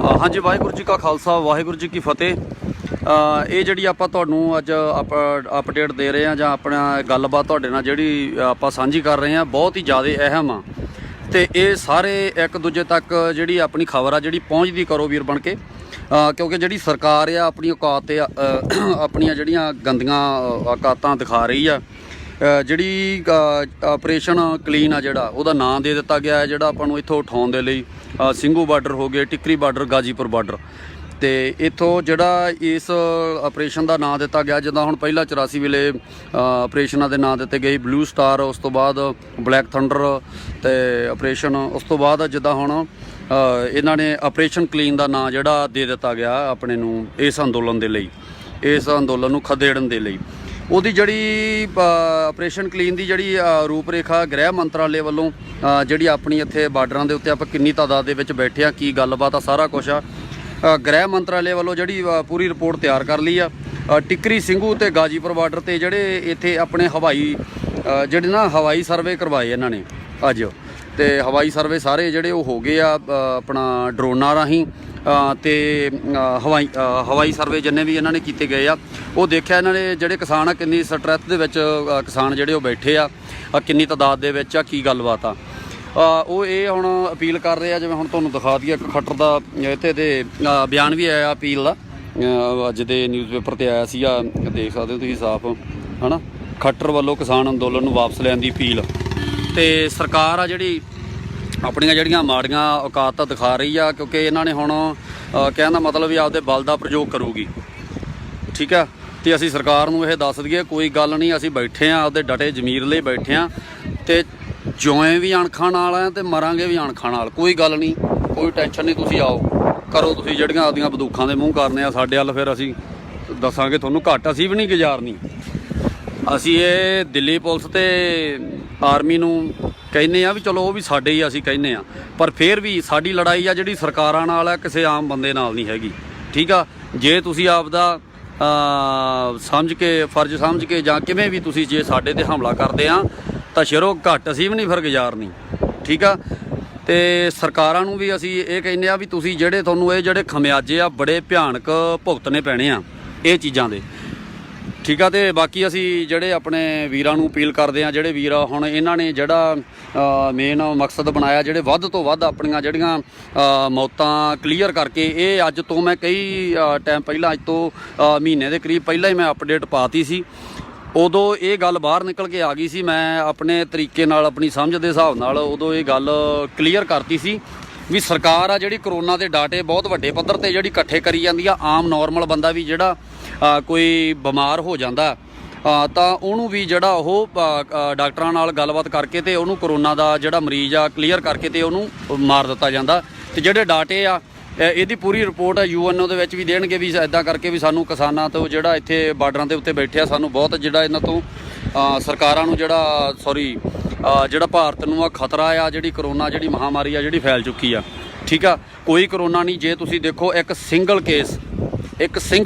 हाँ जी, वाहिगुरू जी का खालसा वाहिगुरू जी की फतेह। ਇਹ ਜਿਹੜੀ ਆਪਾਂ ਤੁਹਾਨੂੰ ਅੱਜ ਅਪਡੇਟ ਦੇ ਰਹੇ ਹਾਂ ਜਾਂ ਆਪਣਾ ਗੱਲਬਾਤ ਤੁਹਾਡੇ ਨਾਲ ਜਿਹੜੀ ਆਪਾਂ ਸਾਂਝੀ ਕਰ ਰਹੇ ਹਾਂ ਬਹੁਤ ਹੀ ਜ਼ਿਆਦਾ ਅਹਿਮ ਆ ਤੇ ਇਹ ਸਾਰੇ ਇੱਕ ਦੂਜੇ ਤੱਕ ਜਿਹੜੀ ਆਪਣੀ ਖਬਰ ਆ ਜਿਹੜੀ ਪਹੁੰਚਦੀ ਕਰੋ ਵੀਰ ਬਣ ਕੇ, ਕਿਉਂਕਿ ਜਿਹੜੀ ਸਰਕਾਰ ਆ ਆਪਣੀ ਔਕਾਤ ਤੇ ਆਪਣੀਆਂ ਜਿਹੜੀਆਂ ਗੰਦੀਆਂ ਔਕਾਤਾਂ ਦਿਖਾ ਰਹੀ ਆ। ਜਿਹੜੀ ਆਪਰੇਸ਼ਨ ਕਲੀਨ ਆ ਜਿਹੜਾ ਉਹਦਾ ਨਾਂ ਦੇ ਦਿੱਤਾ ਗਿਆ ਹੈ, ਜਿਹੜਾ ਆਪਾਂ ਨੂੰ ਇੱਥੋਂ ਉਠਾਉਣ ਦੇ ਲਈ ਸਿੰਘੂ ਬਾਰਡਰ ਹੋ ਗਏ, ਟਿੱਕਰੀ ਬਾਰਡਰ, ਗਾਜੀਪੁਰ ਬਾਰਡਰ ਤੇ ਇੱਥੋਂ ਜਿਹੜਾ ਇਸ ਆਪਰੇਸ਼ਨ ਦਾ ਨਾਂ ਦਿੱਤਾ ਗਿਆ। ਜਿੱਦਾਂ ਹੁਣ ਪਹਿਲਾਂ 84 ਵੇਲੇ ਆਪਰੇਸ਼ਨਾਂ ਦੇ ਨਾਂ ਦਿੱਤੇ ਗਏ, ਬਲੂ ਸਟਾਰ, ਉਸ ਤੋਂ ਬਾਅਦ ਬਲੈਕ ਥੰਡਰ ਤੇ ਆਪਰੇਸ਼ਨ, ਉਸ ਤੋਂ ਬਾਅਦ ਜਿੱਦਾਂ ਹੁਣ ਇਹਨਾਂ ਨੇ ਆਪਰੇਸ਼ਨ ਕਲੀਨ ਦਾ ਨਾਂ ਜਿਹੜਾ ਦੇ ਦਿੱਤਾ ਗਿਆ ਆਪਣੇ ਨੂੰ ਇਸ ਅੰਦੋਲਨ ਦੇ ਲਈ, ਇਸ ਅੰਦੋਲਨ ਨੂੰ ਖਦੇੜਨ ਦੇ ਲਈ। ਉਹਦੀ ਜਿਹੜੀ ਆਪਰੇਸ਼ਨ ਕਲੀਨ ਦੀ ਜਿਹੜੀ ਰੂਪ ਰੇਖਾ ਗ੍ਰਹਿ ਮੰਤਰਾਲੇ ਵੱਲੋਂ ਜਿਹੜੀ ਆਪਣੀ ਇੱਥੇ ਬਾਰਡਰਾਂ ਦੇ ਉੱਤੇ ਆਪਾਂ ਕਿੰਨੀ ਤਾਦਾਦ ਦੇ ਵਿੱਚ ਬੈਠੇ ਆ, ਕੀ ਗੱਲਬਾਤ ਆ, ਸਾਰਾ ਕੁਛ ਆ ਗ੍ਰਹਿ ਮੰਤਰਾਲੇ ਵੱਲੋਂ ਜਿਹੜੀ ਪੂਰੀ ਰਿਪੋਰਟ ਤਿਆਰ ਕਰ ਲਈ ਆ। ਟਿੱਕਰੀ, ਸਿੰਘੂ ਤੇ ਗਾਜੀਪੁਰ ਬਾਰਡਰ ਤੇ ਜਿਹੜੇ ਇੱਥੇ ਆਪਣੇ ਹਵਾਈ ਜਿਹੜੇ ਨਾ ਹਵਾਈ ਸਰਵੇ ਕਰਵਾਏ ਇਹਨਾਂ ਨੇ ਅੱਜ, ਤੇ ਹਵਾਈ ਸਰਵੇ ਸਾਰੇ ਜਿਹੜੇ ਉਹ ਹੋ ਗਏ ਆ ਆਪਣਾ ਡਰੋਨਾਂ ਰਾਹੀਂ ਤੇ ਹਵਾਈ ਸਰਵੇ ਜਿੰਨੇ ਵੀ ਇਹਨਾਂ ਨੇ ਕੀਤੇ ਗਏ ਆ ਉਹ ਦੇਖਿਆ ਇਹਨਾਂ ਨੇ। ਜਿਹੜੇ ਕਿਸਾਨ ਆ ਕਿੰਨੀ ਸਟਰੈਸ ਦੇ ਵਿੱਚ ਕਿਸਾਨ ਜਿਹੜੇ ਉਹ ਬੈਠੇ ਆ, ਕਿੰਨੀ ਤਾਦਾਦ ਦੇ ਵਿੱਚ ਆ, ਕੀ ਗੱਲਬਾਤ ਆ, ਉਹ ਇਹ ਹੁਣ ਅਪੀਲ ਕਰ ਰਹੇ ਆ। ਜਿਵੇਂ ਹੁਣ ਤੁਹਾਨੂੰ ਦਿਖਾ ਦਈਏ ਇੱਕ ਖੱਟਰ ਦਾ ਇੱਥੇ ਤੇ ਬਿਆਨ ਵੀ ਆਇਆ ਅਪੀਲ ਦਾ, ਅੱਜ ਦੇ ਨਿਊਜ਼ਪੇਪਰ 'ਤੇ ਆਇਆ ਸੀਗਾ, ਦੇਖ ਸਕਦੇ ਹੋ ਤੁਸੀਂ ਸਾਫ਼ ਹੈ ਨਾ। ਖੱਟਰ ਵੱਲੋਂ ਕਿਸਾਨ ਅੰਦੋਲਨ ਨੂੰ ਵਾਪਸ ਲੈਣ ਦੀ ਅਪੀਲ। ਤੇ ਸਰਕਾਰ ਆ ਜਿਹੜੀ ਆਪਣੀਆਂ ਜਿਹੜੀਆਂ ਮਾੜੀਆਂ ਔਕਾਤਾਂ ਦਿਖਾ ਰਹੀ ਆ, ਕਿਉਂਕਿ ਇਹਨਾਂ ਨੇ ਹੁਣ ਕਹਿਣ ਦਾ ਮਤਲਬ ਵੀ ਆਪਦੇ ਬਲ ਦਾ ਪ੍ਰਯੋਗ ਕਰੂਗੀ, ਠੀਕ ਆ। ਤੇ ਅਸੀਂ ਸਰਕਾਰ ਨੂੰ ਇਹ ਦੱਸ ਦਈਏ ਕੋਈ ਗੱਲ ਨਹੀਂ, ਅਸੀਂ ਬੈਠੇ ਆ ਆਪਦੇ ਡਟੇ ਜ਼ਮੀਰ ਲਈ ਬੈਠੇ ਆ ਤੇ ਜਿਉਂ ਵੀ ਅਣਖਾਂ ਨਾਲ ਆ ਤੇ ਮਰਾਂਗੇ ਵੀ ਅਣਖਾਂ ਨਾਲ, ਕੋਈ ਗੱਲ ਨਹੀਂ, ਕੋਈ ਟੈਨਸ਼ਨ ਨਹੀਂ। ਤੁਸੀਂ ਆਓ ਕਰੋ, ਤੁਸੀਂ ਜਿਹੜੀਆਂ ਆਪਦੀਆਂ ਬੰਦੂਕਾਂ ਦੇ ਮੂੰਹ ਕਰਨੇ ਆ ਸਾਡੇ ਵੱਲ, ਫਿਰ ਅਸੀਂ ਦੱਸਾਂਗੇ ਤੁਹਾਨੂੰ ਘੱਟ ਅਸੀਂ ਵੀ ਨਹੀਂ ਗੁਜ਼ਾਰਨੀ। ਅਸੀਂ ਇਹ ਦਿੱਲੀ ਪੁਲਿਸ ਤੇ ਆਰਮੀ ਨੂੰ ਕਹਿੰਦੇ ਆ ਵੀ ਚਲੋ ਉਹ ਵੀ ਸਾਡੇ ਹੀ ਅਸੀਂ ਕਹਿੰਦੇ ਆ, ਪਰ ਫਿਰ ਵੀ ਸਾਡੀ ਲੜਾਈ ਆ ਜਿਹੜੀ ਸਰਕਾਰਾਂ ਨਾਲ ਆ, ਕਿਸੇ ਆਮ ਬੰਦੇ ਨਾਲ ਨਹੀਂ ਹੈਗੀ, ਠੀਕ ਆ। ਜੇ ਤੁਸੀਂ ਆਪਦਾ ਸਮਝ ਕੇ, ਫਰਜ਼ ਸਮਝ ਕੇ ਜਾਂ ਕਿਵੇਂ ਵੀ ਤੁਸੀਂ ਜੇ ਸਾਡੇ 'ਤੇ ਹਮਲਾ ਕਰਦੇ ਆ ਤਾਂ ਸ਼ਰੋ ਘੱਟ ਅਸੀਂ ਵੀ ਨਹੀਂ ਫਿਰ ਗੁਜ਼ਾਰਨੀ, ਠੀਕ ਆ। ਤੇ ਸਰਕਾਰਾਂ ਨੂੰ ਵੀ ਅਸੀਂ ਇਹ ਕਹਿੰਦੇ ਆ ਵੀ ਤੁਸੀਂ ਜਿਹੜੇ ਤੁਹਾਨੂੰ ਇਹ ਜਿਹੜੇ ਖਮਿਆਜੇ ਆ ਬੜੇ ਭਿਆਨਕ ਭੁਗਤਣੇ ਪੈਣੇ ਆ ਇਹ ਚੀਜ਼ਾਂ ਦੇ, ਠੀਕ ਆ। ਤੇ ਬਾਕੀ ਅਸੀਂ ਜਿਹੜੇ ਆਪਣੇ ਵੀਰਾਂ ਨੂੰ ਅਪੀਲ ਕਰਦੇ ਆ, ਜਿਹੜੇ ਵੀਰ ਹੁਣ ਇਹਨਾਂ ਨੇ ਜਿਹੜਾ ਮੇਨ ਮਕਸਦ ਬਣਾਇਆ, ਜਿਹੜੇ ਵੱਧ ਤੋਂ ਵੱਧ ਆਪਣੀਆਂ ਜਿਹੜੀਆਂ ਮੌਤਾਂ ਕਲੀਅਰ ਕਰਕੇ, ਇਹ ਅੱਜ ਤੋਂ ਮੈਂ ਕਈ ਟਾਈਮ ਪਹਿਲਾਂ, ਅੱਜ ਤੋਂ ਮਹੀਨੇ ਦੇ ਕਰੀਬ ਪਹਿਲਾਂ ਹੀ ਮੈਂ ਅਪਡੇਟ ਪਾਤੀ ਸੀ। ਉਦੋਂ ਇਹ ਗੱਲ ਬਾਹਰ ਨਿਕਲ ਕੇ ਆ ਗਈ ਸੀ, ਮੈਂ ਆਪਣੇ ਤਰੀਕੇ ਨਾਲ ਆਪਣੀ ਸਮਝ ਦੇ ਹਿਸਾਬ ਨਾਲ ਉਦੋਂ ਇਹ ਗੱਲ ਕਲੀਅਰ ਕਰਤੀ ਸੀ ਵੀ ਸਰਕਾਰ ਆ ਜਿਹੜੀ ਕਰੋਨਾ ਦੇ ਡਾਟੇ ਬਹੁਤ ਵੱਡੇ ਪੱਧਰ 'ਤੇ ਜਿਹੜੀ ਇਕੱਠੇ ਕਰੀ ਜਾਂਦੀ ਆ। ਆਮ ਨੋਰਮਲ ਬੰਦਾ ਵੀ ਜਿਹੜਾ ਕੋਈ ਬਿਮਾਰ ਹੋ ਜਾਂਦਾ ਤਾਂ ਉਹਨੂੰ ਵੀ ਜਿਹੜਾ ਉਹ ਡਾਕਟਰਾਂ ਨਾਲ ਗੱਲਬਾਤ ਕਰਕੇ ਤੇ ਉਹਨੂੰ ਕਰੋਨਾ ਦਾ ਜਿਹੜਾ ਮਰੀਜ਼ ਆ ਕਲੀਅਰ ਕਰਕੇ ਤੇ ਉਹਨੂੰ ਮਾਰ ਦਿੱਤਾ ਜਾਂਦਾ। ਤੇ ਜਿਹੜੇ ਡਾਟੇ ਆ ਇਹਦੀ ਪੂਰੀ ਰਿਪੋਰਟ UNO ਦੇ ਵਿੱਚ ਵੀ ਦੇਣਗੇ ਵੀ ਇੱਦਾਂ ਕਰਕੇ ਵੀ ਸਾਨੂੰ ਕਿਸਾਨਾਂ ਤੋਂ ਜਿਹੜਾ ਇੱਥੇ ਬਾਰਡਰਾਂ ਦੇ ਉੱਤੇ ਬੈਠੇ ਆ ਸਾਨੂੰ ਬਹੁਤ ਜਿਹੜਾ ਇਹਨਾਂ ਤੋਂ ਸਰਕਾਰਾਂ ਨੂੰ ਜਿਹੜਾ ਜਿਹੜਾ ਭਾਰਤ ਨੂੰ ਆ ਖਤਰਾ ਆ, ਜਿਹੜੀ ਕਰੋਨਾ ਜਿਹੜੀ ਮਹਾਮਾਰੀ ਆ ਜਿਹੜੀ ਫੈਲ ਚੁੱਕੀ ਆ, ਠੀਕ ਆ। ਕੋਈ ਕਰੋਨਾ ਨਹੀਂ, ਜੇ ਤੁਸੀਂ ਦੇਖੋ ਇੱਕ ਸਿੰਗਲ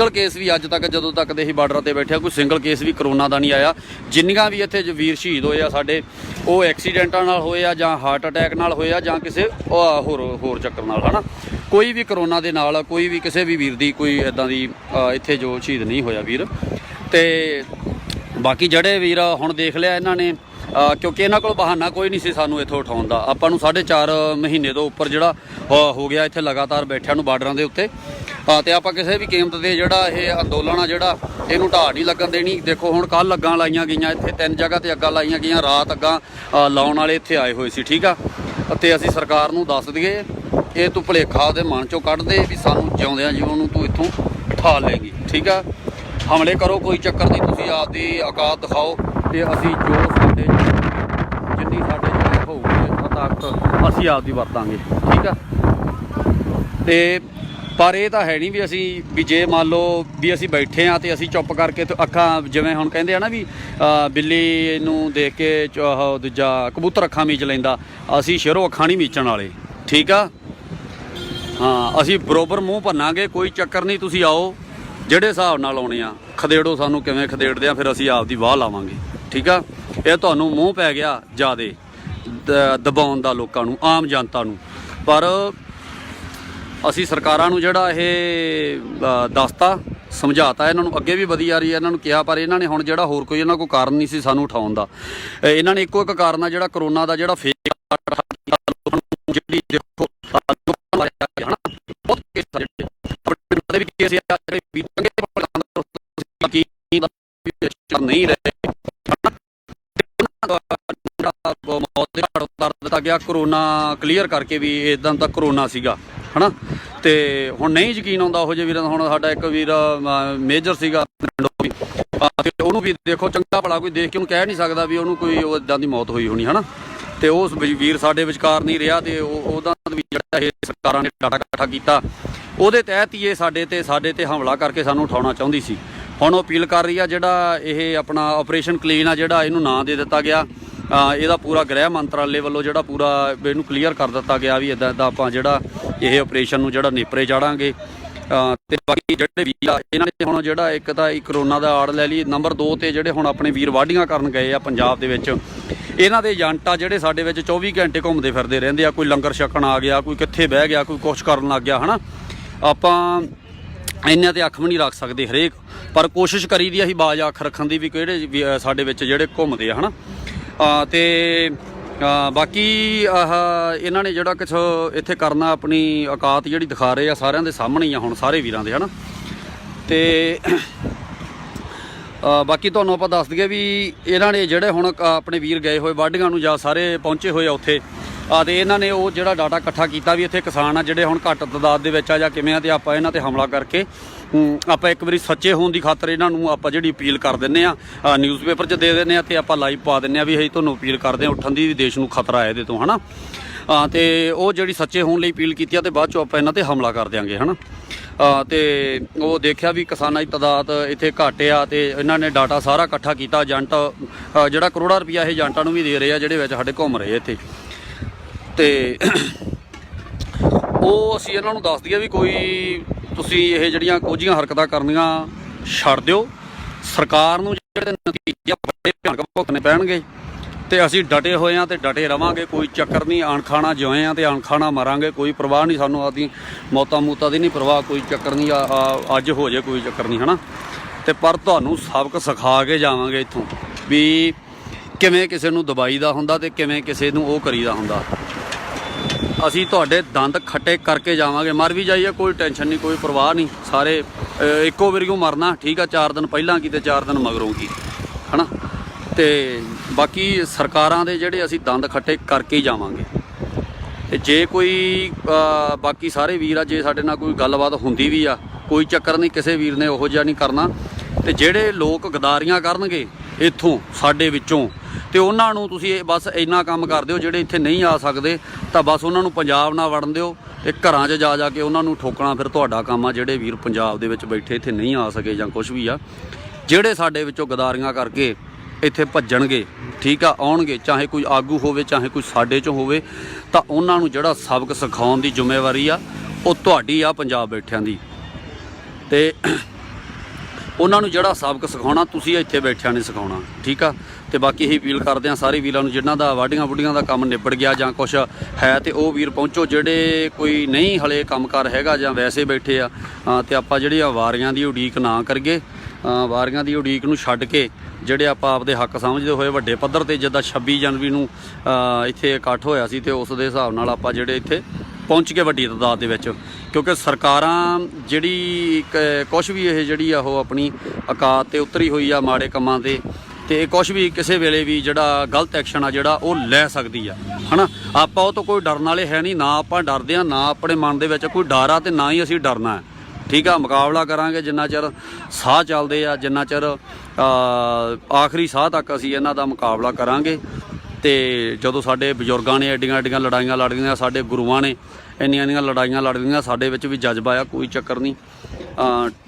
ਕੇਸ ਵੀ ਅੱਜ ਤੱਕ ਜਦੋਂ ਤੱਕ ਦੇ ਹੀ ਬਾਰਡਰਾਂ 'ਤੇ ਬੈਠਿਆ ਕੋਈ ਸਿੰਗਲ ਕੇਸ ਵੀ ਕਰੋਨਾ ਦਾ ਨਹੀਂ ਆਇਆ। ਜਿੰਨੀਆਂ ਵੀ ਇੱਥੇ ਵੀਰ ਸ਼ਹੀਦ ਹੋਏ ਆ ਸਾਡੇ, ਉਹ ਐਕਸੀਡੈਂਟਾਂ ਨਾਲ ਹੋਏ ਆ ਜਾਂ ਹਾਰਟ ਅਟੈਕ ਨਾਲ ਹੋਏ ਆ ਜਾਂ ਕਿਸੇ ਹੋਰ ਚੱਕਰ ਨਾਲ, ਹੈ ਨਾ। ਕੋਈ ਵੀ ਕਰੋਨਾ ਦੇ ਨਾਲ ਕੋਈ ਵੀ ਕਿਸੇ ਵੀ ਵੀਰ ਦੀ ਕੋਈ ਇੱਦਾਂ ਦੀ ਇੱਥੇ ਜੋ ਸ਼ਹੀਦ ਨਹੀਂ ਹੋਇਆ ਵੀਰ। ਤੇ ਬਾਕੀ ਜਿਹੜੇ ਵੀਰ ਹੁਣ ਦੇਖ ਲਿਆ ਇਹਨਾਂ ਨੇ, ਕਿਉਂਕਿ ਇਹਨਾਂ ਕੋਲ ਬਹਾਨਾ ਕੋਈ ਨਹੀਂ ਸੀ ਸਾਨੂੰ ਇੱਥੋਂ ਉਠਾਉਣ ਦਾ। ਆਪਾਂ ਨੂੰ 4.5 ਮਹੀਨੇ ਤੋਂ ਉੱਪਰ ਜਿਹੜਾ ਹੋ ਗਿਆ ਇੱਥੇ ਲਗਾਤਾਰ ਬੈਠਿਆਂ ਨੂੰ ਬਾਰਡਰਾਂ ਦੇ ਉੱਤੇ, ਤੇ ਆਪਾਂ ਕਿਸੇ ਵੀ ਕੀਮਤ 'ਤੇ ਜਿਹੜਾ ਇਹ ਅੰਦੋਲਨ ਆ ਜਿਹੜਾ ਇਹਨੂੰ ਢਾਹ ਨਹੀਂ ਲੱਗਣ ਦੇਣੀ। ਦੇਖੋ ਹੁਣ ਕੱਲ੍ਹ ਅੱਗਾਂ ਲਾਈਆਂ ਗਈਆਂ ਇੱਥੇ, 3 ਜਗ੍ਹਾ 'ਤੇ ਅੱਗਾਂ ਲਾਈਆਂ ਗਈਆਂ, ਰਾਤ ਅੱਗਾਂ ਲਾਉਣ ਵਾਲੇ ਇੱਥੇ ਆਏ ਹੋਏ ਸੀ, ਠੀਕ ਆ। ਅਤੇ ਅਸੀਂ ਸਰਕਾਰ ਨੂੰ ਦੱਸ ਦਈਏ ਇਹ ਤੂੰ ਭੁਲੇਖਾ ਉਹਦੇ ਮਨ 'ਚੋਂ ਕੱਢ ਦੇ ਵੀ ਸਾਨੂੰ ਜਿਉਂਦਿਆਂ ਜਿਉਂ ਨੂੰ ਤੂੰ ਇੱਥੋਂ ਉਠਾ ਲਏਗੀ, ਠੀਕ ਆ। ਹਮਲੇ ਕਰੋ, ਕੋਈ ਚੱਕਰ ਨਹੀਂ, ਤੁਸੀਂ ਆਪਦੀ ਔਕਾਤ ਦਿਖਾਓ ਤੇ ਅਸੀਂ ਜੋ ਸਾਡੇ ਜਿੰਨੀ ਸਾਡੇ ਹੋਊਗੀ ਤਾਕਤ ਅਸੀਂ ਆਪਦੀ ਵਰਤਾਂਗੇ, ਠੀਕ ਆ। ਤੇ ਪਰ ਇਹ ਤਾਂ ਹੈ ਨਹੀਂ ਵੀ ਅਸੀਂ ਵੀ ਜੇ ਮੰਨ ਲਓ ਵੀ ਅਸੀਂ ਬੈਠੇ ਹਾਂ ਤੇ ਅਸੀਂ ਚੁੱਪ ਕਰਕੇ ਅੱਖਾਂ, ਜਿਵੇਂ ਹੁਣ ਕਹਿੰਦੇ ਆ ਨਾ ਵੀ ਬਿੱਲੀ ਨੂੰ ਦੇਖ ਕੇ ਦੂਜਾ ਕਬੂਤਰ ਅੱਖਾਂ ਮੀਚ ਲੈਂਦਾ, ਅਸੀਂ ਸ਼ੇਰੋ ਅੱਖਾਂ ਨਹੀਂ ਮੀਚਣ ਵਾਲੇ, ਠੀਕ ਆ। ਹਾਂ, ਅਸੀਂ ਬਰਾਬਰ ਮੂੰਹ ਭੰਨਾਂਗੇ, ਕੋਈ ਚੱਕਰ ਨਹੀਂ। ਤੁਸੀਂ ਆਓ ਜਿਹੜੇ ਹਿਸਾਬ ਨਾਲ ਆਉਣੇ ਆ, ਖਦੇੜੋ ਸਾਨੂੰ ਕਿਵੇਂ ਖਦੇੜਦੇ ਆ, ਫਿਰ ਅਸੀਂ ਆਪਦੀ ਵਾਹ ਲਾਵਾਂਗੇ, ਠੀਕ ਆ। ਇਹ ਤੁਹਾਨੂੰ ਮੂੰਹ ਪੈ ਗਿਆ ਜ਼ਿਆਦਾ ਦਬਾਉਣ ਦਾ ਲੋਕਾਂ ਨੂੰ, ਆਮ ਜਨਤਾ ਨੂੰ, ਪਰ ਅਸੀਂ ਸਰਕਾਰਾਂ ਨੂੰ ਜਿਹੜਾ ਇਹ ਦੱਸਤਾ, ਸਮਝਾਤਾ, ਇਹਨਾਂ ਨੂੰ ਅੱਗੇ ਵੀ ਵਧੀ ਆ ਰਹੀ ਹੈ, ਇਹਨਾਂ ਨੂੰ ਕਿਹਾ, ਪਰ ਇਹਨਾਂ ਨੇ ਹੁਣ ਜਿਹੜਾ ਹੋਰ ਕੋਈ ਇਹਨਾਂ ਕੋਲ ਕਾਰਨ ਨਹੀਂ ਸੀ ਸਾਨੂੰ ਉਠਾਉਣ ਦਾ। ਇਹਨਾਂ ਨੇ ਇੱਕੋ ਇੱਕ ਕਾਰਨ ਆ ਜਿਹੜਾ ਕਰੋਨਾ ਦਾ ਜਿਹੜਾ ਫੇਕ ਜਿਹੜੀ ਦੇਖੋ ਬਹੁਤ ਕੇਸ ਜਿਹੜੇ ਵੀ ਕੇਸ ਆ ਜਿਹੜੇ ਨਹੀਂ ਰਹੇ ਮੌਤ ਦੇ ਘਾਟ ਉਤਾਰ ਦਿੱਤਾ ਗਿਆ ਕਰੋਨਾ ਕਲੀਅਰ ਕਰਕੇ ਵੀ ਇੱਦਾਂ ਦਾ ਕਰੋਨਾ ਸੀਗਾ ਹੈ ਨਾ। ਅਤੇ ਹੁਣ ਨਹੀਂ ਯਕੀਨ ਆਉਂਦਾ ਉਹੋ ਜਿਹੇ ਵੀਰਾਂ ਦਾ। ਹੁਣ ਸਾਡਾ ਇੱਕ ਵੀਰ ਮੇਜਰ ਸੀਗਾ ਅਤੇ ਉਹਨੂੰ ਵੀ ਦੇਖੋ ਚੰਗਾ ਭਲਾ ਕੋਈ ਦੇਖ ਕੇ ਉਹਨੂੰ ਕਹਿ ਨਹੀਂ ਸਕਦਾ ਵੀ ਉਹਨੂੰ ਕੋਈ ਇੱਦਾਂ ਦੀ ਮੌਤ ਹੋਈ ਹੋਣੀ ਹੈ ਨਾ। ਅਤੇ ਉਸ ਵੀਰ ਸਾਡੇ ਵਿਚਕਾਰ ਨਹੀਂ ਰਿਹਾ ਅਤੇ ਉਹਦਾ ਵੀ ਜਿਹੜਾ ਇਹ ਸਰਕਾਰਾਂ ਨੇ ਡਾਟਾ ਇਕੱਠਾ ਕੀਤਾ ਉਹਦੇ ਤਹਿਤ ਹੀ ਇਹ ਸਾਡੇ 'ਤੇ ਹਮਲਾ ਕਰਕੇ ਸਾਨੂੰ ਉਠਾਉਣਾ ਚਾਹੁੰਦੀ ਸੀ। ਹੁਣ ਉਹ ਅਪੀਲ ਕਰ ਰਹੀ ਆ ਜਿਹੜਾ ਇਹ ਆਪਣਾ ਆਪਰੇਸ਼ਨ ਕਲੀਨ ਆ ਜਿਹੜਾ ਇਹਨੂੰ ਨਾਂ ਦੇ ਦਿੱਤਾ ਗਿਆ। ਇਹਦਾ ਪੂਰਾ ਗ੍ਰਹਿ ਮੰਤਰਾਲੇ ਵੱਲੋਂ ਜਿਹੜਾ ਪੂਰਾ ਇਹਨੂੰ ਕਲੀਅਰ ਕਰ ਦਿੱਤਾ ਗਿਆ ਵੀ ਇੱਦਾਂ ਆਪਾਂ ਜਿਹੜਾ ਇਹ ਆਪਰੇਸ਼ਨ ਨੂੰ ਜਿਹੜਾ ਨੇਪਰੇ ਚਾੜਾਂਗੇ। ਅਤੇ ਬਾਕੀ ਜਿਹੜੇ ਵੀਰ ਆ ਇਹਨਾਂ ਨੇ ਹੁਣ ਜਿਹੜਾ ਇੱਕ ਤਾਂ ਕਰੋਨਾ ਦਾ ਆੜ ਲੈ ਲਈ, ਨੰਬਰ 2 'ਤੇ ਜਿਹੜੇ ਹੁਣ ਆਪਣੇ ਵੀਰ ਵਾਢੀਆਂ ਕਰਨ ਗਏ ਆ ਪੰਜਾਬ ਦੇ ਵਿੱਚ, ਇਹਨਾਂ ਦੇ ਏਜੰਟ ਆ ਜਿਹੜੇ ਸਾਡੇ ਵਿੱਚ 24 ਘੰਟੇ ਘੁੰਮਦੇ ਫਿਰਦੇ ਰਹਿੰਦੇ ਆ। ਕੋਈ ਲੰਗਰ ਛਕਣ ਆ ਗਿਆ, ਕੋਈ ਕਿੱਥੇ ਬਹਿ ਗਿਆ, ਕੋਈ ਕੁਛ ਕਰਨ ਲੱਗ ਗਿਆ ਹੈ ਨਾ। ਆਪਾਂ ਇੰਨਿਆਂ 'ਤੇ ਅੱਖ ਵੀ ਨਹੀਂ ਰੱਖ ਸਕਦੇ ਹਰੇਕ, ਪਰ ਕੋਸ਼ਿਸ਼ ਕਰੀ ਦੀ ਅਸੀਂ ਬਾਜ਼ ਅੱਖ ਰੱਖਣ ਦੀ ਵੀ ਕਿਹੜੇ ਸਾਡੇ ਵਿੱਚ ਜਿਹੜੇ ਘੁੰਮਦੇ ਆ ਹੈ ਨਾ। ਅਤੇ ਬਾਕੀ ਇਹਨਾਂ ਨੇ ਜਿਹੜਾ ਕੁਛ ਇੱਥੇ ਕਰਨਾ ਆਪਣੀ ਔਕਾਤ ਜਿਹੜੀ ਦਿਖਾ ਰਹੇ ਆ ਸਾਰਿਆਂ ਦੇ ਸਾਹਮਣੇ ਹੀ ਆ ਹੁਣ ਸਾਰੇ ਵੀਰਾਂ ਦੇ ਹੈ ਨਾ। ਅਤੇ ਬਾਕੀ ਤੁਹਾਨੂੰ ਆਪਾਂ ਦੱਸ ਦਈਏ ਵੀ ਇਹਨਾਂ ਨੇ ਜਿਹੜੇ ਹੁਣ ਆਪਣੇ ਵੀਰ ਗਏ ਹੋਏ ਵਾਢੀਆਂ ਨੂੰ ਜਾਂ ਸਾਰੇ ਪਹੁੰਚੇ ਹੋਏ ਆ ਉੱਥੇ ਅਤੇ ਇਹਨਾਂ ਨੇ ਉਹ ਜਿਹੜਾ ਡਾਟਾ ਇਕੱਠਾ ਕੀਤਾ ਵੀ ਇੱਥੇ ਕਿਸਾਨ ਆ ਜਿਹੜੇ ਹੁਣ ਘੱਟ ਤਾਦਾਦ ਦੇ ਵਿੱਚ ਆ ਜਾਂ ਕਿਵੇਂ ਆ, ਅਤੇ ਆਪਾਂ ਇਹਨਾਂ 'ਤੇ ਹਮਲਾ ਕਰਕੇ ਆਪਾਂ ਇੱਕ ਵਾਰੀ ਸੱਚੇ ਹੋਣ ਦੀ ਖਾਤਰ ਇਹਨਾਂ ਨੂੰ ਆਪਾਂ ਜਿਹੜੀ ਅਪੀਲ ਕਰ ਦਿੰਦੇ ਆ, ਨਿਊਜ਼ਪੇਪਰ 'ਚ ਦੇ ਦਿੰਦੇ ਆ ਅਤੇ ਆਪਾਂ ਲਾਈਵ ਪਾ ਦਿੰਦੇ ਆ ਵੀ ਅਸੀਂ ਤੁਹਾਨੂੰ ਅਪੀਲ ਕਰਦੇ ਹਾਂ ਉੱਠਣ ਦੀ, ਵੀ ਦੇਸ਼ ਨੂੰ ਖਤਰਾ ਹੈ ਇਹਦੇ ਤੋਂ ਹੈ ਨਾ। ਅਤੇ ਉਹ ਜਿਹੜੀ ਸੱਚੇ ਹੋਣ ਲਈ ਅਪੀਲ ਕੀਤੀ ਆ ਅਤੇ ਬਾਅਦ 'ਚੋਂ ਆਪਾਂ ਇਹਨਾਂ 'ਤੇ ਹਮਲਾ ਕਰ ਦਿਆਂਗੇ ਹੈ ਨਾ। ਅਤੇ ਉਹ ਦੇਖਿਆ ਵੀ ਕਿਸਾਨਾਂ ਦੀ ਤਾਦਾਦ ਇੱਥੇ ਘੱਟ ਆ ਅਤੇ ਇਹਨਾਂ ਨੇ ਡਾਟਾ ਸਾਰਾ ਇਕੱਠਾ ਕੀਤਾ। ਏਜੰਟ ਜਿਹੜਾ ਕਰੋੜਾਂ ਰੁਪਈਆ ਇਹ ਏਜੰਟਾਂ ਨੂੰ ਵੀ ਦੇ ਰਹੇ ਆ ਜਿਹੜੇ ਵਿੱਚ ਸਾਡੇ ਘੁੰਮ ਰਹੇ ਇੱਥੇ। ਅਤੇ ਉਹ ਅਸੀਂ ਇਹਨਾਂ ਨੂੰ ਦੱਸ ਦਈਏ ਵੀ ਕੋਈ ਤੁਸੀਂ ਇਹ ਜਿਹੜੀਆਂ ਕੋਝੀਆਂ ਹਰਕਤਾਂ ਕਰਨੀਆਂ ਛੱਡ ਦਿਓ। ਸਰਕਾਰ ਨੂੰ ਜਿਹੜੇ ਨਤੀਜੇ ਬੜੇ ਭਿਆਨਕ ਭੁਗਤਣੇ ਪੈਣਗੇ ਅਤੇ ਅਸੀਂ ਡਟੇ ਹੋਏ ਹਾਂ ਅਤੇ ਡਟੇ ਰਵਾਂਗੇ। ਕੋਈ ਚੱਕਰ ਨਹੀਂ, ਅਣਖਾਣਾ ਜਿਉਏ ਹਾਂ ਅਤੇ ਅਣਖਾਣਾ ਮਰਾਂਗੇ। ਕੋਈ ਪਰਵਾਹ ਨਹੀਂ ਸਾਨੂੰ, ਆਪਦੀ ਮੌਤਾਂ ਦੀ ਨਹੀਂ ਪਰਵਾਹ, ਕੋਈ ਚੱਕਰ ਨਹੀਂ। ਅੱਜ ਹੋ ਜਾਏ ਕੋਈ ਚੱਕਰ ਨਹੀਂ ਹੈ ਨਾ। ਅਤੇ ਪਰ ਤੁਹਾਨੂੰ ਸਬਕ ਸਿਖਾ ਕੇ ਜਾਵਾਂਗੇ ਇੱਥੋਂ ਵੀ ਕਿਵੇਂ ਕਿਸੇ ਨੂੰ ਦਬਾਈ ਦਾ ਹੁੰਦਾ ਅਤੇ ਕਿਵੇਂ ਕਿਸੇ ਨੂੰ ਉਹ ਕਰੀਦਾ ਹੁੰਦਾ। ਅਸੀਂ ਤੁਹਾਡੇ ਦੰਦ ਖੱਟੇ ਕਰਕੇ ਜਾਵਾਂਗੇ। ਮਰ ਵੀ ਜਾਈਏ ਕੋਈ ਟੈਨਸ਼ਨ ਨਹੀਂ, ਕੋਈ ਪਰਵਾਹ ਨਹੀਂ। ਸਾਰੇ ਇੱਕੋ ਵਾਰੀਓ ਮਰਨਾ, ਠੀਕ ਆ। 4 ਦਿਨ ਪਹਿਲਾਂ ਕੀ ਅਤੇ 4 ਦਿਨ ਮਗਰੋਂ ਕੀ ਹੈ ਨਾ। ਅਤੇ ਬਾਕੀ ਸਰਕਾਰਾਂ ਦੇ ਜਿਹੜੇ ਅਸੀਂ ਦੰਦ ਖੱਟੇ ਕਰਕੇ ਹੀ ਜਾਵਾਂਗੇ। ਅਤੇ ਜੇ ਕੋਈ ਬਾਕੀ ਸਾਰੇ ਵੀਰ ਆ, ਜੇ ਸਾਡੇ ਨਾਲ ਕੋਈ ਗੱਲਬਾਤ ਹੁੰਦੀ ਵੀ ਆ, ਕੋਈ ਚੱਕਰ ਨਹੀਂ, ਕਿਸੇ ਵੀਰ ਨੇ ਉਹੋ ਜਿਹਾ ਨਹੀਂ ਕਰਨਾ। ਅਤੇ ਜਿਹੜੇ ਲੋਕ ਗਦਾਰੀਆਂ ਕਰਨਗੇ ਇੱਥੋਂ ਸਾਡੇ ਵਿੱਚੋਂ, ਅਤੇ ਉਹਨਾਂ ਨੂੰ ਤੁਸੀਂ ਬਸ ਇੰਨਾ ਕੰਮ ਕਰ ਦਿਓ, ਜਿਹੜੇ ਇੱਥੇ ਨਹੀਂ ਆ ਸਕਦੇ ਤਾਂ ਬਸ ਉਹਨਾਂ ਨੂੰ ਪੰਜਾਬ ਨਾ ਵੜਨ ਦਿਓ ਅਤੇ ਘਰਾਂ 'ਚ ਜਾ ਕੇ ਉਹਨਾਂ ਨੂੰ ਠੋਕਣਾ ਫਿਰ ਤੁਹਾਡਾ ਕੰਮ ਆ। ਜਿਹੜੇ ਵੀਰ ਪੰਜਾਬ ਦੇ ਵਿੱਚ ਬੈਠੇ ਇੱਥੇ ਨਹੀਂ ਆ ਸਕੇ ਜਾਂ ਕੁਛ ਵੀ ਆ, ਜਿਹੜੇ ਸਾਡੇ ਵਿੱਚੋਂ ਗਦਾਰੀਆਂ ਕਰਕੇ ਇੱਥੇ ਭੱਜਣਗੇ, ਠੀਕ ਆ, ਆਉਣਗੇ, ਚਾਹੇ ਕੋਈ ਆਗੂ ਹੋਵੇ ਚਾਹੇ ਕੋਈ ਸਾਡੇ 'ਚੋਂ ਹੋਵੇ, ਤਾਂ ਉਹਨਾਂ ਨੂੰ ਜਿਹੜਾ ਸਬਕ ਸਿਖਾਉਣ ਦੀ ਜ਼ਿੰਮੇਵਾਰੀ ਆ ਉਹ ਤੁਹਾਡੀ ਆ ਪੰਜਾਬ ਬੈਠਿਆਂ ਦੀ। ਅਤੇ ਉਹਨਾਂ ਨੂੰ ਜਿਹੜਾ ਸਬਕ ਸਿਖਾਉਣਾ ਤੁਸੀਂ ਇੱਥੇ ਬੈਠਿਆਂ ਨੇ ਸਿਖਾਉਣਾ, ਠੀਕ ਆ। ਅਤੇ ਬਾਕੀ ਇਹੀ ਅਪੀਲ ਕਰਦੇ ਹਾਂ ਸਾਰੇ ਵੀਰਾਂ ਨੂੰ ਜਿਨ੍ਹਾਂ ਦਾ ਵਾਢੀਆਂ ਵੁੱਢੀਆਂ ਦਾ ਕੰਮ ਨਿਬੜ ਗਿਆ ਜਾਂ ਕੁਛ ਹੈ ਅਤੇ ਉਹ ਵੀਰ ਪਹੁੰਚੋ। ਜਿਹੜੇ ਕੋਈ ਨਹੀਂ ਹਲੇ ਕੰਮਕਾਰ ਹੈਗਾ ਜਾਂ ਵੈਸੇ ਬੈਠੇ ਆ, ਅਤੇ ਆਪਾਂ ਜਿਹੜੀਆਂ ਵਾਰੀਆਂ ਦੀ ਉਡੀਕ ਨਾ ਕਰੀਏ। ਵਾਰੀਆਂ ਦੀ ਉਡੀਕ ਨੂੰ ਛੱਡ ਕੇ ਜਿਹੜੇ ਆਪਾਂ ਆਪਦੇ ਹੱਕ ਸਮਝਦੇ ਹੋਏ ਵੱਡੇ ਪੱਧਰ 'ਤੇ ਜਿੱਦਾਂ 26 ਜਨਵਰੀ ਨੂੰ ਇੱਥੇ ਇਕੱਠ ਹੋਇਆ ਸੀ, ਅਤੇ ਉਸ ਦੇ ਹਿਸਾਬ ਨਾਲ ਆਪਾਂ ਜਿਹੜੇ ਇੱਥੇ ਪਹੁੰਚ ਕੇ ਵੱਡੀ ਤਾਦਾਦ ਦੇ ਵਿੱਚ, ਕਿਉਂਕਿ ਸਰਕਾਰਾਂ ਜਿਹੜੀ ਕੁਛ ਵੀ ਇਹ ਜਿਹੜੀ ਆ ਉਹ ਆਪਣੀ ਔਕਾਤ 'ਤੇ ਉਤਰੀ ਹੋਈ ਆ ਮਾੜੇ ਕੰਮਾਂ 'ਤੇ, ਅਤੇ ਕੁਛ ਵੀ ਕਿਸੇ ਵੇਲੇ ਵੀ ਜਿਹੜਾ ਗਲਤ ਐਕਸ਼ਨ ਆ ਜਿਹੜਾ ਉਹ ਲੈ ਸਕਦੀ ਆ ਹੈ ਨਾ। ਆਪਾਂ ਉਹ ਤੋਂ ਕੋਈ ਡਰਨ ਵਾਲੇ ਹੈ ਨਹੀਂ, ਨਾ ਆਪਾਂ ਡਰਦੇ ਹਾਂ, ਨਾ ਆਪਣੇ ਮਨ ਦੇ ਵਿੱਚ ਕੋਈ ਡਰ ਆ ਅਤੇ ਨਾ ਹੀ ਅਸੀਂ ਡਰਨਾ ਹੈ, ਠੀਕ ਆ। ਮੁਕਾਬਲਾ ਕਰਾਂਗੇ ਜਿੰਨਾ ਚਿਰ ਸਾਹ ਚੱਲਦੇ ਆ, ਜਿੰਨਾ ਚਿਰ ਆਖਰੀ ਸਾਹ ਤੱਕ ਅਸੀਂ ਇਹਨਾਂ ਦਾ ਮੁਕਾਬਲਾ ਕਰਾਂਗੇ। ਅਤੇ ਜਦੋਂ ਸਾਡੇ ਬਜ਼ੁਰਗਾਂ ਨੇ ਐਡੀਆਂ ਲੜਾਈਆਂ ਲੜਦੀਆਂ, ਸਾਡੇ ਗੁਰੂਆਂ ਨੇ ਇੰਨੀਆਂ ਲੜਾਈਆਂ ਲੜਦੀਆਂ, ਸਾਡੇ ਵਿੱਚ ਵੀ ਜਜ਼ਬਾ ਆ, ਕੋਈ ਚੱਕਰ ਨਹੀਂ,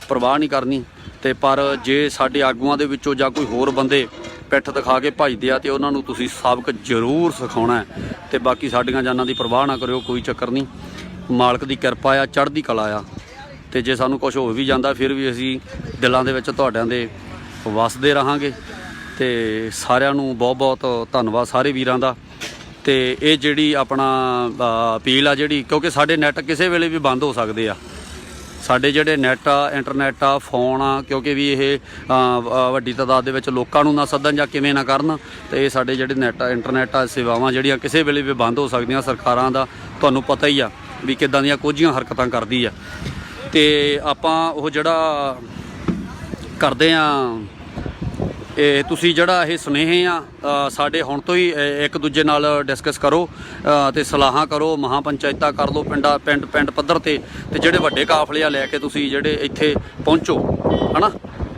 ਪਰਵਾਹ ਨਹੀਂ ਕਰਨੀ। ਅਤੇ ਪਰ ਜੇ ਸਾਡੇ ਆਗੂਆਂ ਦੇ ਵਿੱਚੋਂ ਜਾਂ ਕੋਈ ਹੋਰ ਬੰਦੇ ਪਿੱਠ ਦਿਖਾ ਕੇ ਭੱਜਦੇ ਆ ਅਤੇ ਉਹਨਾਂ ਨੂੰ ਤੁਸੀਂ ਸਬਕ ਜ਼ਰੂਰ ਸਿਖਾਉਣਾ। ਅਤੇ ਬਾਕੀ ਸਾਡੀਆਂ ਜਾਨਾਂ ਦੀ ਪਰਵਾਹ ਨਾ ਕਰਿਓ, ਕੋਈ ਚੱਕਰ ਨਹੀਂ। ਮਾਲਕ ਦੀ ਕਿਰਪਾ ਆ, ਚੜ੍ਹਦੀ ਕਲਾ ਆ। ਅਤੇ ਜੇ ਸਾਨੂੰ ਕੁਛ ਹੋ ਵੀ ਜਾਂਦਾ ਫਿਰ ਵੀ ਅਸੀਂ ਦਿਲਾਂ ਦੇ ਵਿੱਚ ਤੁਹਾਡਿਆਂ ਦੇ ਵਸਦੇ ਰਹਾਂਗੇ। ਅਤੇ ਸਾਰਿਆਂ ਨੂੰ ਬਹੁਤ ਬਹੁਤ ਧੰਨਵਾਦ ਸਾਰੇ ਵੀਰਾਂ ਦਾ। ਤੇ ਇਹ ਜਿਹੜੀ ਆਪਣਾ ਅਪੀਲ ਆ ਜਿਹੜੀ, ਕਿਉਂਕਿ ਸਾਡੇ ਨੈੱਟ ਕਿਸੇ ਵੇਲੇ ਵੀ ਬੰਦ ਹੋ ਸਕਦੇ ਆ, ਸਾਡੇ ਜਿਹੜੇ ਨੈੱਟ ਆ, ਇੰਟਰਨੈੱਟ ਆ, ਫੋਨ ਆ, ਕਿਉਂਕਿ ਵੀ ਇਹ ਵੱਡੀ ਤਾਦਾਦ ਦੇ ਵਿੱਚ ਲੋਕਾਂ ਨੂੰ ਨਾ ਸੱਦਣ ਜਾਂ ਕਿਵੇਂ ਨਾ ਕਰਨ, ਤੇ ਇਹ ਸਾਡੇ ਜਿਹੜੇ ਨੈੱਟ ਇੰਟਰਨੈੱਟ ਆ ਸੇਵਾਵਾਂ ਜਿਹੜੀਆਂ ਕਿਸੇ ਵੇਲੇ ਵੀ ਬੰਦ ਹੋ ਸਕਦੀਆਂ। ਸਰਕਾਰਾਂ ਦਾ ਤੁਹਾਨੂੰ ਪਤਾ ਹੀ ਆ ਵੀ ਕਿੱਦਾਂ ਦੀਆਂ ਕੁਝੀਆਂ ਹਰਕਤਾਂ ਕਰਦੀ ਆ, ਤੇ ਆਪਾਂ ਉਹ ਜਿਹੜਾ ਕਰਦੇ ਆ, ਇਹ ਤੁਸੀਂ ਜਿਹੜਾ ਇਹ ਸੁਨੇਹੇ ਆ ਸਾਡੇ ਹੁਣ ਤੋਂ ਹੀ ਇੱਕ ਦੂਜੇ ਨਾਲ ਡਿਸਕਸ ਕਰੋ ਤੇ ਸਲਾਹਾਂ ਕਰੋ, ਮਹਾਂ ਪੰਚਾਇਤਾਂ ਕਰ ਲਓ, ਪਿੰਡ ਪੱਧਰ ਤੇ ਜਿਹੜੇ ਵੱਡੇ ਕਾਫਲੇ ਆ ਲੈ ਕੇ ਤੁਸੀਂ ਜਿਹੜੇ ਇੱਥੇ ਪਹੁੰਚੋ, ਹਨਾ।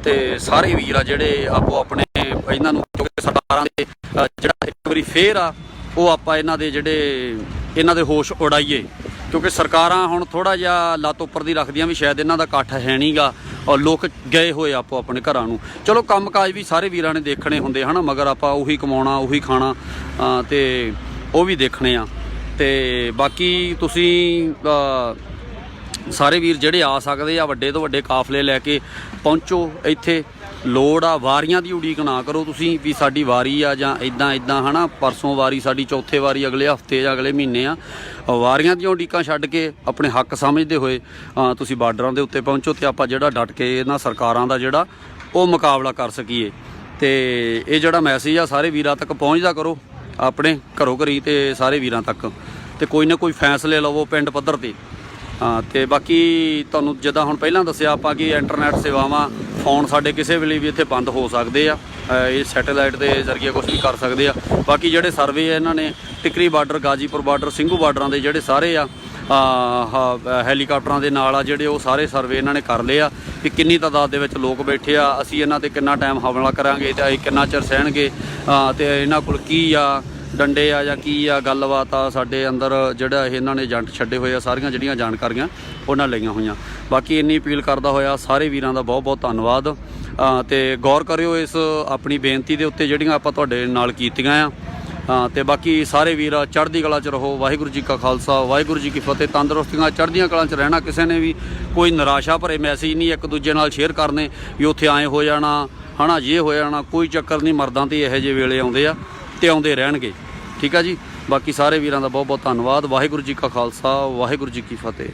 ਤੇ ਸਾਰੇ ਵੀਰ ਆ ਜਿਹੜੇ ਆਪੋ ਆਪਣੇ ਇਹਨਾਂ ਨੂੰ, ਕਿਉਂਕਿ ਸਰਕਾਰਾਂ ਦੇ ਜਿਹੜਾ ਇੱਕ ਵਾਰੀ ਫੇਰ ਆ ਉਹ ਆਪਾਂ ਇਹਨਾਂ ਦੇ ਹੋਸ਼ ਉਡਾਈਏ, ਕਿਉਂਕਿ ਸਰਕਾਰਾਂ ਹੁਣ ਥੋੜ੍ਹਾ ਜਿਹਾ ਲੱਤ ਉੱਪਰ ਦੀ ਰੱਖਦੀਆਂ ਵੀ ਸ਼ਾਇਦ ਇਹਨਾਂ ਦਾ ਇਕੱਠ ਹੈ ਨਹੀਂ ਗਾ, ਔਰ ਲੋਕ ਗਏ ਹੋਏ ਆਪੋ ਆਪਣੇ ਘਰਾਂ ਨੂੰ। ਚਲੋ ਕੰਮ ਕਾਜ ਵੀ ਸਾਰੇ ਵੀਰਾਂ ਨੇ ਦੇਖਣੇ ਹੁੰਦੇ ਹਨ, ਮਗਰ ਆਪਾਂ ਉਹੀ ਕਮਾਉਣਾ, ਉਹੀ ਖਾਣਾ, ਤੇ ਉਹ ਵੀ ਦੇਖਣੇ ਆ। ਤੇ ਬਾਕੀ ਤੁਸੀਂ ਸਾਰੇ ਵੀਰ ਜਿਹੜੇ ਆ ਸਕਦੇ ਆ, ਵੱਡੇ ਤੋਂ ਵੱਡੇ ਕਾਫਲੇ ਲੈ ਕੇ ਪਹੁੰਚੋ ਇੱਥੇ। ਲੋੜ ਆ, ਵਾਰੀਆਂ ਦੀ ਉਡੀਕ ਨਾ ਕਰੋ ਤੁਸੀਂ ਵੀ ਸਾਡੀ ਵਾਰੀ ਆ ਜਾਂ ਇੱਦਾਂ ਹੈ ਨਾ, ਪਰਸੋਂ ਵਾਰੀ ਸਾਡੀ, ਚੌਥੇ ਵਾਰੀ ਅਗਲੇ ਹਫਤੇ ਜਾਂ ਅਗਲੇ ਮਹੀਨੇ ਆ। ਵਾਰੀਆਂ ਦੀਆਂ ਉਡੀਕਾਂ ਛੱਡ ਕੇ ਆਪਣੇ ਹੱਕ ਸਮਝਦੇ ਹੋਏ ਤੁਸੀਂ ਬਾਰਡਰਾਂ ਦੇ ਉੱਤੇ ਪਹੁੰਚੋ, ਤੇ ਆਪਾਂ ਜਿਹੜਾ ਡਟ ਕੇ ਇਹਨਾਂ ਸਰਕਾਰਾਂ ਦਾ ਜਿਹੜਾ ਉਹ ਮੁਕਾਬਲਾ ਕਰ ਸਕੀਏ। ਤੇ ਇਹ ਜਿਹੜਾ ਮੈਸੇਜ ਆ ਸਾਰੇ ਵੀਰਾਂ ਤੱਕ ਪਹੁੰਚਦਾ ਕਰੋ, ਆਪਣੇ ਘਰੋਂ ਘਰੀ ਤੇ ਸਾਰੇ ਵੀਰਾਂ ਤੱਕ, ਤੇ ਕੋਈ ਨਾ ਕੋਈ ਫੈਸਲੇ ਲਵੋ ਪਿੰਡ ਪੱਧਰ 'ਤੇ। ਤੇ ਬਾਕੀ ਤੁਹਾਨੂੰ ਜਿੱਦਾਂ ਹੁਣ ਪਹਿਲਾਂ ਦੱਸਿਆ ਆਪਾਂ ਕਿ ਇੰਟਰਨੈੱਟ ਸੇਵਾਵਾਂ, ਫੋਨ ਸਾਡੇ ਕਿਸੇ ਵੇਲੇ ਵੀ ਇੱਥੇ ਬੰਦ ਹੋ ਸਕਦੇ ਆ, ਇਹ ਸੈਟੇਲਾਈਟ ਦੇ ਜ਼ਰੀਏ ਕੁਛ ਵੀ ਕਰ ਸਕਦੇ ਆ। ਬਾਕੀ ਜਿਹੜੇ ਸਰਵੇ ਆ ਇਹਨਾਂ ਨੇ ਟਿਕਰੀ ਬਾਰਡਰ, ਗਾਜੀਪੁਰ ਬਾਰਡਰ, ਸਿੰਘੂ ਬਾਰਡਰਾਂ ਦੇ ਜਿਹੜੇ ਸਾਰੇ ਆ ਹੈਲੀਕਾਪਟਰਾਂ ਦੇ ਨਾਲ ਆ ਜਿਹੜੇ, ਉਹ ਸਾਰੇ ਸਰਵੇ ਇਹਨਾਂ ਨੇ ਕਰ ਲਏ ਆ ਕਿ ਕਿੰਨੀ ਤਾਦਾਦ ਦੇ ਵਿੱਚ ਲੋਕ ਬੈਠੇ ਆ, ਅਸੀਂ ਇਹਨਾਂ 'ਤੇ ਕਿੰਨਾ ਟਾਈਮ ਹਮਲਾ ਕਰਾਂਗੇ ਤੇ ਅਸੀਂ ਕਿੰਨਾ ਚਿਰ ਸਹਿਣਗੇ, ਤੇ ਇਹਨਾਂ ਕੋਲ ਕੀ ਆ, ਡੰਡੇ ਆ ਜਾਂ ਕੀ ਆ, ਗੱਲਬਾਤ ਆ। ਸਾਡੇ ਅੰਦਰ ਜਿਹੜਾ ਇਹਨਾਂ ਨੇ ਏਜੰਟ ਛੱਡੇ ਹੋਏ ਆ, ਸਾਰੀਆਂ ਜਿਹੜੀਆਂ ਜਾਣਕਾਰੀਆਂ ਉਹਨਾਂ ਲਈਆਂ ਹੋਈਆਂ। ਬਾਕੀ ਇੰਨੀ ਅਪੀਲ ਕਰਦਾ ਹੋਇਆ ਸਾਰੇ ਵੀਰਾਂ ਦਾ ਬਹੁਤ ਬਹੁਤ ਧੰਨਵਾਦ, ਤੇ ਗੌਰ ਕਰਿਓ ਇਸ ਆਪਣੀ ਬੇਨਤੀ ਦੇ ਉੱਤੇ ਜਿਹੜੀਆਂ ਆਪਾਂ ਤੁਹਾਡੇ ਨਾਲ ਕੀਤੀਆਂ ਆ। ਤੇ ਬਾਕੀ ਸਾਰੇ ਵੀਰ ਚੜ੍ਹਦੀ ਕਲਾ 'ਚ ਰਹੋ। ਵਾਹਿਗੁਰੂ ਜੀ ਕਾ ਖਾਲਸਾ, ਵਾਹਿਗੁਰੂ ਜੀ ਕੀ ਫਤਿਹ। ਤੰਦਰੁਸਤੀਆਂ, ਚੜ੍ਹਦੀਆਂ ਕਲਾਂ 'ਚ ਰਹਿਣਾ। ਕਿਸੇ ਨੇ ਵੀ ਕੋਈ ਨਿਰਾਸ਼ਾ ਭਰੇ ਮੈਸੇਜ ਨਹੀਂ ਇੱਕ ਦੂਜੇ ਨਾਲ ਸ਼ੇਅਰ ਕਰਨੇ ਵੀ ਉੱਥੇ ਆਏ ਹੋ ਜਾਣਾ, ਹੈ ਨਾ, ਜੇ ਹੋ ਜਾਣਾ, ਕੋਈ ਚੱਕਰ ਨਹੀਂ। ਮਰਦਾਂ 'ਤੇ ਇਹੋ ਜਿਹੇ ਵੇਲੇ ਆਉਂਦੇ ਆ ਤੇ ਆਉਂਦੇ ਰਹਿਣਗੇ, ਠੀਕ ਆ ਜੀ। ਬਾਕੀ ਸਾਰੇ ਵੀਰਾਂ ਦਾ ਬਹੁਤ ਬਹੁਤ ਧੰਨਵਾਦ। ਵਾਹਿਗੁਰੂ ਜੀ ਕਾ ਖਾਲਸਾ, ਵਾਹਿਗੁਰੂ ਜੀ ਕੀ ਫਤਿਹ।